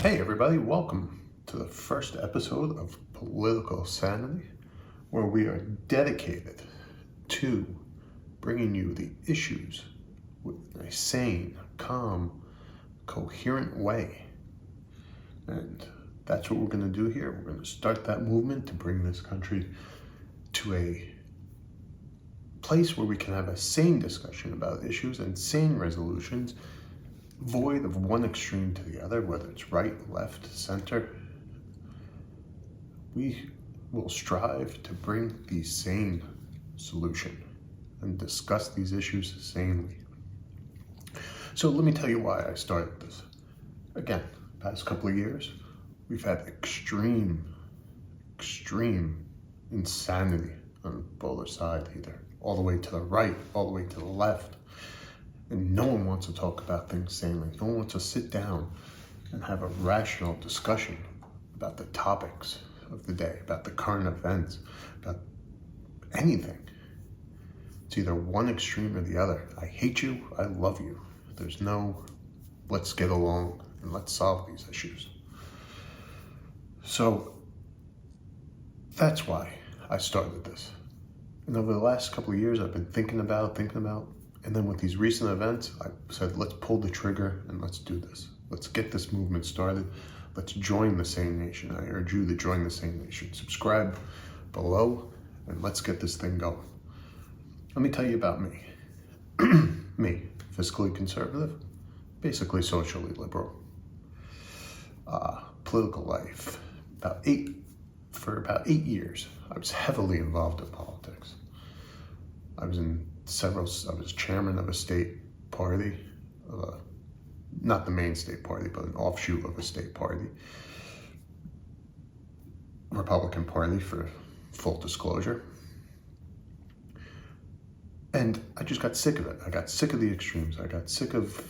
Hey everybody, welcome to the first episode of Political Sanity, where we are dedicated to bringing you the issues with a sane, calm, coherent way. And that's what we're going to do here. We're going to start that movement to bring this country to a place where we can have a sane discussion about issues and sane resolutions, void of one extreme to the other, whether it's right, left, center. We will strive to bring the sane solution and discuss these issues sanely. So let me tell you why I started this. Again, past couple of years, we've had extreme insanity on both sides, either all the way to the right, all the way to the left. And no one wants to talk about things sanely. No one wants to sit down and have a rational discussion about the topics of the day, about the current events, about anything. It's either one extreme or the other. I hate you, I love you. There's no, let's get along and let's solve these issues. So that's why I started this. And over the last couple of years, I've been thinking about, and then with these recent events, I said, let's pull the trigger and let's do this. Let's get this movement started. Let's join the Sane Nation. I urge you to join the Sane Nation. Subscribe below and let's get this thing going. Let me tell you about me. Me, fiscally conservative, basically socially liberal. Political life, for about 8 years, I was heavily involved in politics. I was chairman of a state party, not the main state party, but an offshoot of a state party, Republican Party for full disclosure. And I just got sick of it. I got sick of the extremes. I got sick of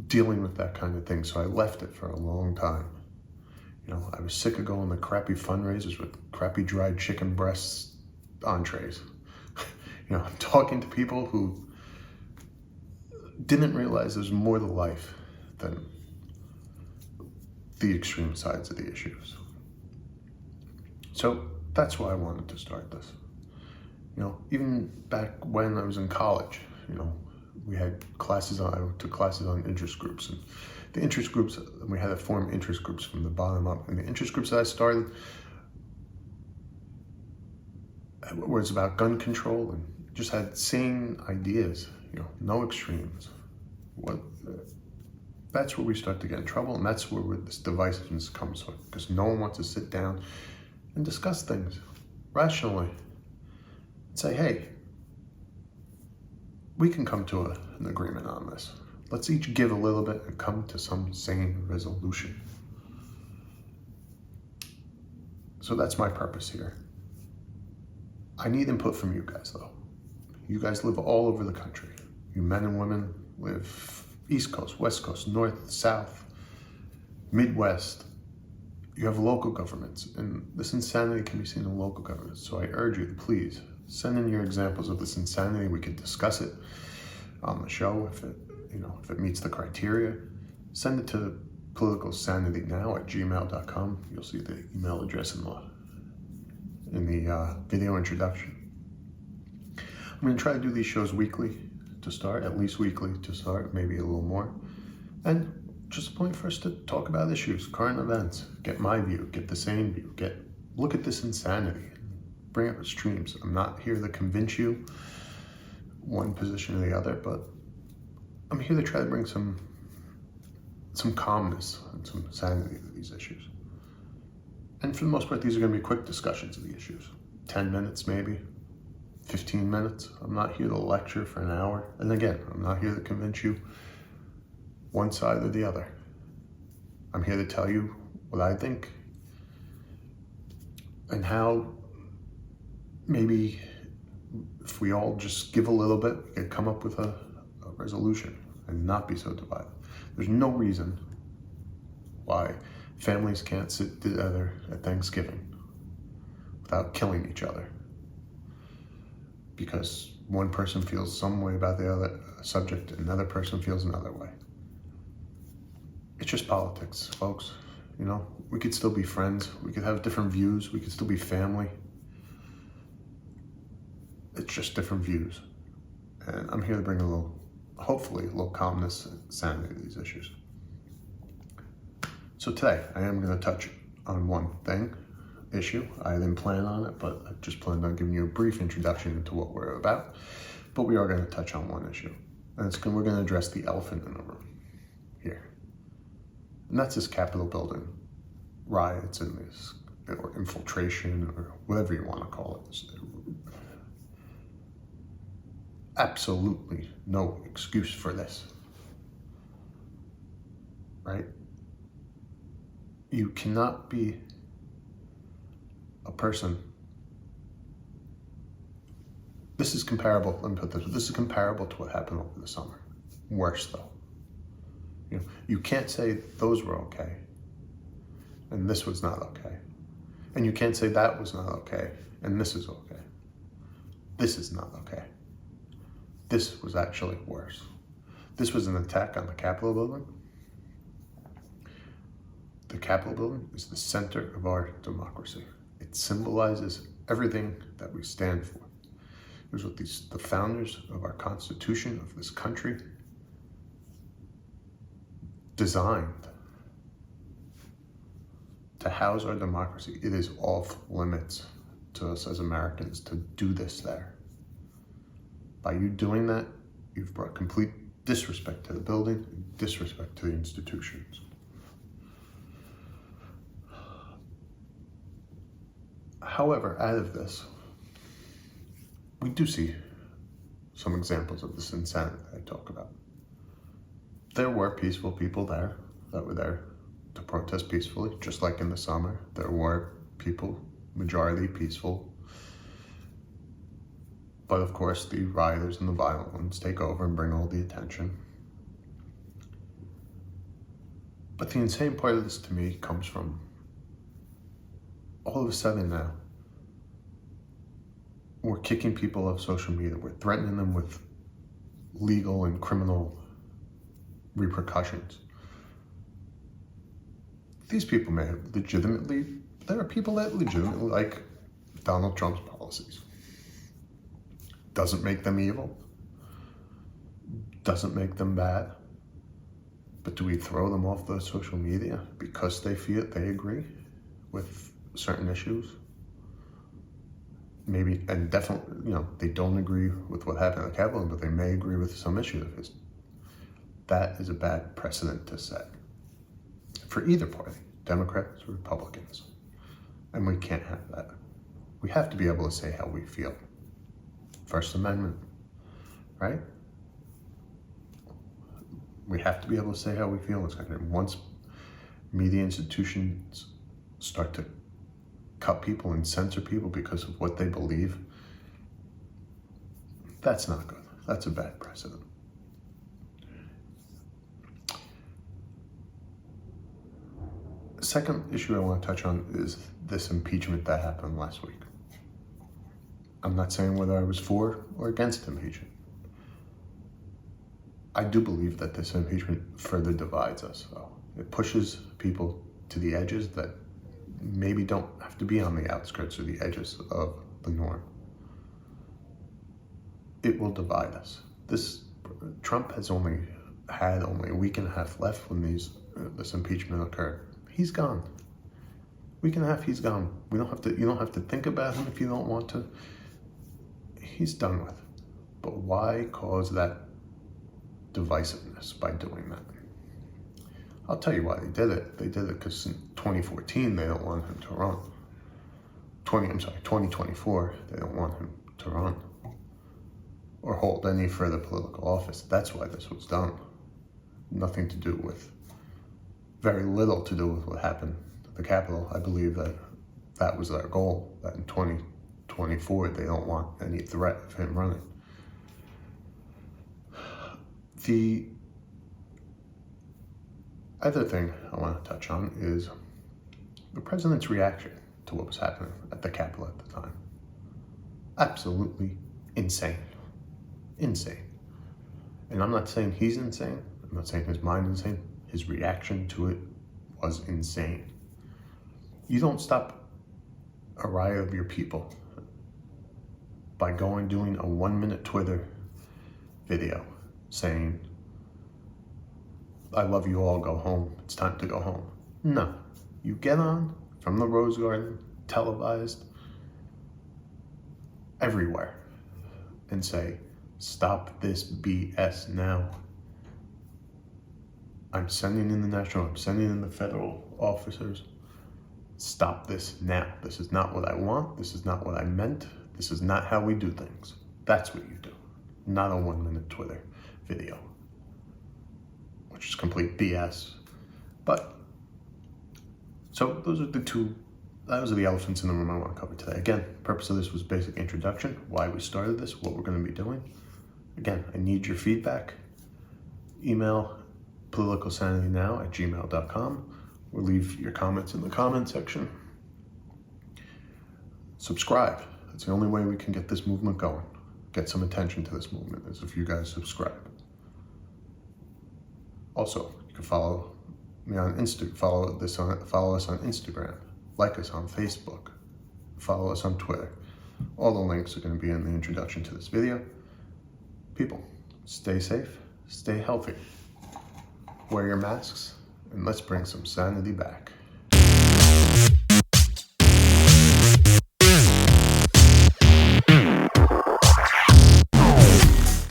dealing with that kind of thing, so I left it for a long time. I was sick of going to crappy fundraisers with crappy dried chicken breasts entrees. I'm talking to people who didn't realize there's more to life than the extreme sides of the issues. So that's why I wanted to start this. Even back when I was in college, we had classes I took classes on interest groups, and the interest groups, we had to form interest groups from the bottom up. And the interest groups that I started was about gun control and just had sane ideas, no extremes. That's where we start to get in trouble, and that's where this divisiveness comes from, because no one wants to sit down and discuss things rationally. Say, hey, we can come to an agreement on this. Let's each give a little bit and come to some sane resolution. So that's my purpose here. I need input from you guys, though. You guys live all over the country. You men and women live East Coast, West Coast, North, South, Midwest. You have local governments, and this insanity can be seen in local governments. So I urge you to please send in your examples of this insanity. We could discuss it on the show if it meets the criteria. Send it to politicalsanitynow@gmail.com. You'll see the email address in the video introduction. I'm going to try to do these shows weekly to start, at least weekly to start, maybe a little more. And just a point for us to talk about issues, current events, get my view, get the same view, look at this insanity, bring up extremes. I'm not here to convince you one position or the other, but I'm here to try to bring some calmness and some sanity to these issues. And for the most part, these are going to be quick discussions of the issues. 10 minutes maybe, 15 minutes. I'm not here to lecture for an hour. And again, I'm not here to convince you one side or the other. I'm here to tell you what I think and how maybe if we all just give a little bit, we could come up with a resolution and not be so divided. There's no reason why families can't sit together at Thanksgiving without killing each other because one person feels some way about the other subject, another person feels another way. It's just politics, folks. We could still be friends. We could have different views. We could still be family. It's just different views. And I'm here to bring hopefully a little calmness and sanity to these issues. So today, I am going to touch on one issue. I didn't plan on it, but I just planned on giving you a brief introduction into what we're about. But we are going to touch on one issue. And we're going to address the elephant in the room here. And that's this Capitol building riots and this, or infiltration, or whatever you want to call it. Absolutely no excuse for this, right? You cannot be a person. This is comparable, let me put this is comparable to what happened over the summer. Worse though. You can't say those were okay, and this was not okay. And you can't say that was not okay, and this is okay. This is not okay. This was actually worse. This was an attack on the Capitol building. The Capitol building is the center of our democracy. It symbolizes everything that we stand for. It was what the founders of our Constitution, of this country, designed to house our democracy. It is off limits to us as Americans to do this there. By you doing that, you've brought complete disrespect to the building, and disrespect to the institutions. However, out of this, we do see some examples of this insanity that I talk about. There were peaceful people there that were there to protest peacefully, just like in the summer. There were people, majority peaceful. But of course, the rioters and the violent ones take over and bring all the attention. But the insane part of this to me comes from all of a sudden now, we're kicking people off social media. We're threatening them with legal and criminal repercussions. These people there are people that legitimately like Donald Trump's policies. Doesn't make them evil. Doesn't make them bad. But do we throw them off the social media because they agree with certain issues? Maybe, and definitely, they don't agree with what happened at the Capitol, but they may agree with some issues of his. That is a bad precedent to set for either party, Democrats or Republicans. And we can't have that. We have to be able to say how we feel. First Amendment, right? We have to be able to say how we feel. Once media institutions start to cut people and censor people because of what they believe, that's not good. That's a bad precedent. The second issue I want to touch on is this impeachment that happened last week. I'm not saying whether I was for or against impeachment. I do believe that this impeachment further divides us, though. It pushes people to the edges that maybe don't have to be on the outskirts or the edges of the norm. It will divide us. Trump has only had a week and a half left when this impeachment occurred. He's gone. Week and a half, he's gone. You don't have to think about him if you don't want to. He's done with. But why cause that divisiveness by doing that? I'll tell you why they did it. They did it because in 2014, they don't want him to run. 2024, they don't want him to run or hold any further political office. That's why this was done. Very little to do with what happened at the Capitol. I believe that was their goal, that in 2024, they don't want any threat of him running. The other thing I want to touch on is the president's reaction to what was happening at the Capitol at the time. Absolutely insane. Insane. And I'm not saying he's insane. I'm not saying his mind is insane. His reaction to it was insane. You don't stop a riot of your people by doing a 1-minute Twitter video saying, "I love you all, go home, it's time to go home." No, you get on from the Rose Garden, televised everywhere, and say, "Stop this BS now. I'm sending in I'm sending in the federal officers. Stop this now. This is not what I want. This is not what I meant. This is not how we do things." That's what you do. Not a 1-minute Twitter video, which is complete BS. But, so those are those are the elephants in the room I want to cover today. Again, purpose of this was basic introduction, why we started this, what we're going to be doing. Again, I need your feedback. Email politicalsanitynow@gmail.com, or leave your comments in the comment section. Subscribe. That's the only way we can get this movement going. Get some attention to this movement, is if you guys subscribe. Also, you can follow me on follow us on Instagram, like us on Facebook, follow us on Twitter. All the links are going to be in the introduction to this video. People, stay safe, stay healthy, wear your masks, and let's bring some sanity back.